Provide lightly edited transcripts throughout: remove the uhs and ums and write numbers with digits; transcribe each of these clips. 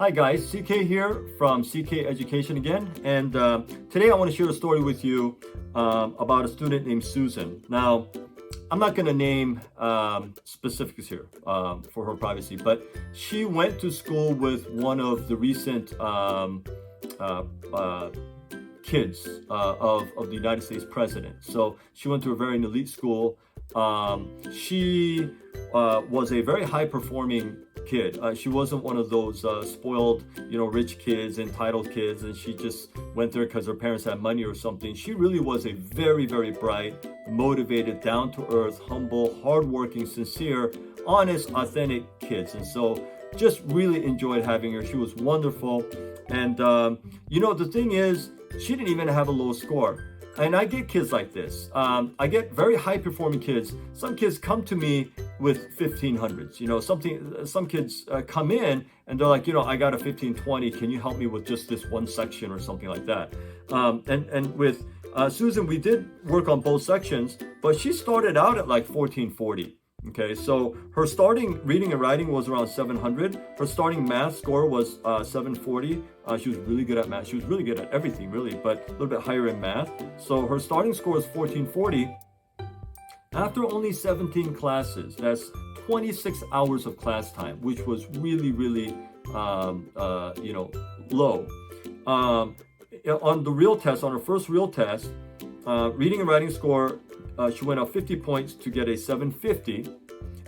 Hi guys, CK here from CK Education again, and today I want to share a story with you about a student named Susan. Now, I'm not going to name specifics here for her privacy, but she went to school with one of the recent kids of the United States president. So she went to a very elite school. She was a very high performing kid. She wasn't one of those spoiled, rich kids, entitled kids, and she just went there because her parents had money or something. She really was a very, very bright, motivated, down-to-earth, humble, hardworking, sincere, honest, authentic kids. And so just really enjoyed having her. She was wonderful. And, the thing is, she didn't even have a low score. And I get kids like this. I get very high-performing kids. Some kids come to me with 1500s. Some kids come in and they're like, I got a 1520. Can you help me with just this one section or something like that? And with Susan, we did work on both sections, but she started out at like 1440. Okay, so her starting reading and writing was around 700. Her starting math score was 740. She was really good at math. She was really good at everything, really, but a little bit higher in math. So her starting score is 1440. After only 17 classes, that's 26 hours of class time, which was really, really, low. On the real test, on her first real test, reading and writing score, she went up 50 points to get a 750.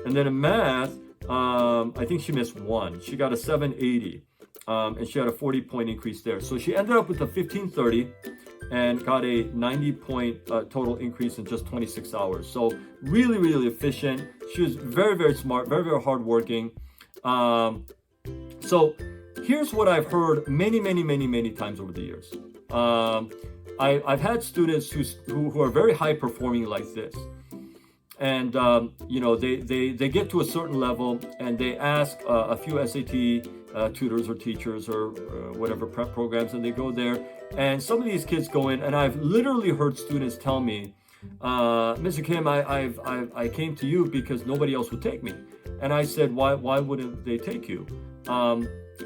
And then in math, I think she missed one. She got a 780. And she had a 40-point increase there. So she ended up with a 1530 and got a 90-point total increase in just 26 hours. So really, really efficient. She was very, very smart, very, very hardworking. So here's what I've heard many, many, many, many times over the years. I've had students who are very high performing like this, and they get to a certain level and they ask a few SAT tutors or teachers or whatever prep programs, and they go there, and some of these kids go in, and I've literally heard students tell me, Mr. Kim, I came to you because nobody else would take me. And I said, why wouldn't they take you?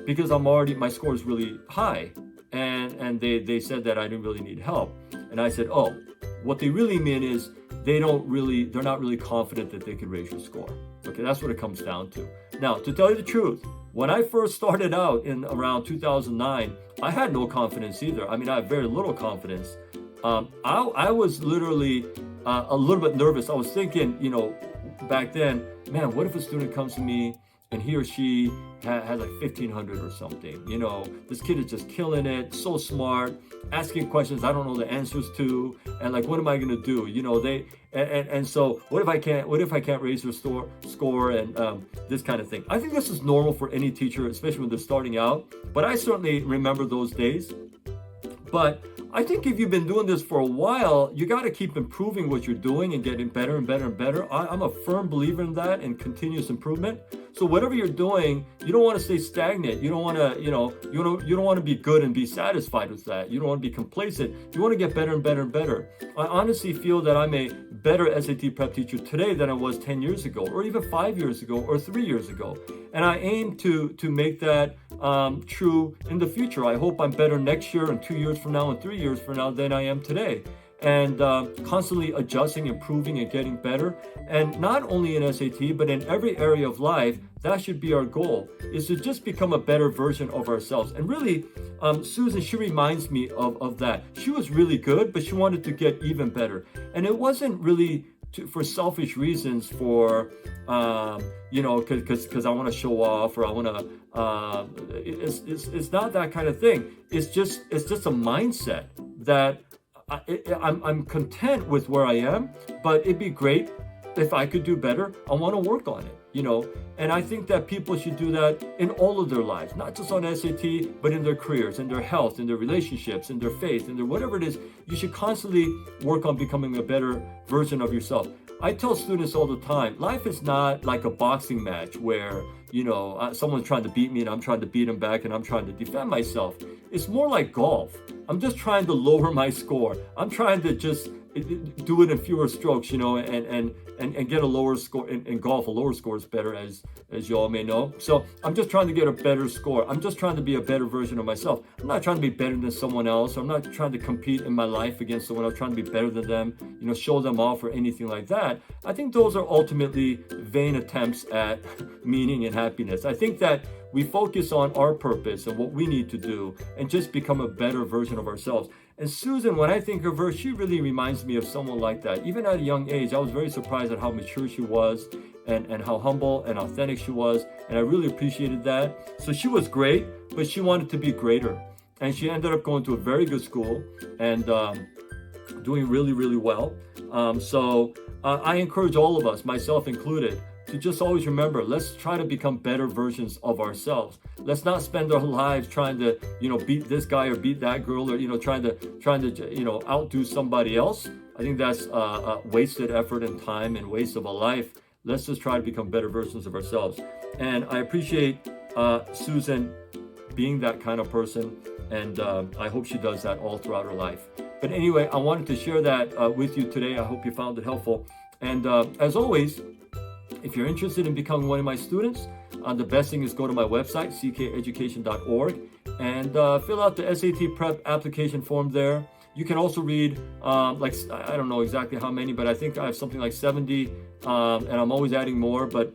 Because my score is really high. And they said that I didn't really need help. And I said, oh, what they really mean is they're not really confident that they could raise your score. Okay, that's what it comes down to. Now, to tell you the truth, when I first started out in around 2009, I had no confidence either. I mean, I had very little confidence. I was literally a little bit nervous. I was thinking, back then, man, what if a student comes to me and he or she has like 1500 or something? This kid is just killing it, so smart, asking questions I don't know the answers to, and like, what am I gonna do? So what if I can't raise their score and this kind of thing. I think this is normal for any teacher, especially when they're starting out, but I certainly remember those days. But I think if you've been doing this for a while, you got to keep improving what you're doing and getting better and better and better. I'm a firm believer in that and continuous improvement. So whatever you're doing, you don't want to stay stagnant. You don't want to, you don't want to be good and be satisfied with that. You don't want to be complacent. You want to get better and better and better. I honestly feel that I'm a better SAT prep teacher today than I was 10 years ago, or even 5 years ago, or 3 years ago. And I aim to make that true in the future. I hope I'm better next year and 2 years from now and 3 years from now than I am today. And constantly adjusting, improving, and getting better. And not only in SAT, but in every area of life, that should be our goal, is to just become a better version of ourselves. And really, Susan, she reminds me of that. She was really good, but she wanted to get even better. And it wasn't really for selfish reasons, because I want to show off, or I want to. It's not that kind of thing. It's just a mindset that I'm content with where I am, but it'd be great if I could do better. I want to work on it, and I think that people should do that in all of their lives, not just on SAT, but in their careers, in their health, in their relationships, in their faith, in their whatever it is. You should constantly work on becoming a better version of yourself. I tell students all the time, life is not like a boxing match where, someone's trying to beat me and I'm trying to beat him back and I'm trying to defend myself. It's more like golf. I'm just trying to lower my score. I'm trying to just do it in fewer strokes, and get a lower score in golf. A lower score is better, as you all may know. So I'm just trying to get a better score. I'm just trying to be a better version of myself. I'm not trying to be better than someone else. I'm not trying to compete in my life against someone else, trying to be better than them, show them off or anything like that. I think those are ultimately vain attempts at meaning and happiness. I think that we focus on our purpose and what we need to do and just become a better version of ourselves. And Susan, when I think of her, she really reminds me of someone like that. Even at a young age, I was very surprised at how mature she was and how humble and authentic she was. And I really appreciated that. So she was great, but she wanted to be greater. And she ended up going to a very good school and doing really, really well. So I encourage all of us, myself included, to just always remember, let's try to become better versions of ourselves. Let's not spend our lives trying to, beat this guy or beat that girl, or, trying to, outdo somebody else. I think that's a wasted effort and time and waste of a life. Let's just try to become better versions of ourselves. And I appreciate Susan being that kind of person. And I hope she does that all throughout her life. But anyway, I wanted to share that with you today. I hope you found it helpful. And as always, if you're interested in becoming one of my students, the best thing is go to my website, ckeducation.org, and fill out the SAT prep application form there. You can also read, I don't know exactly how many, but I think I have something like 70, and I'm always adding more, but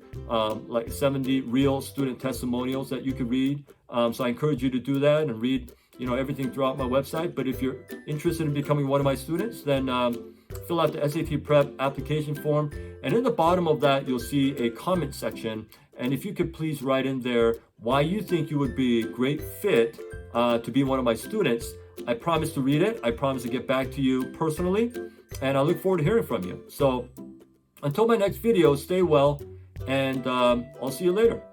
like 70 real student testimonials that you can read. So I encourage you to do that and read, everything throughout my website. But if you're interested in becoming one of my students, then fill out the SAT prep application form. And in the bottom of that, you'll see a comment section. And if you could please write in there why you think you would be a great fit to be one of my students, I promise to read it. I promise to get back to you personally. And I look forward to hearing from you. So until my next video, stay well, and I'll see you later.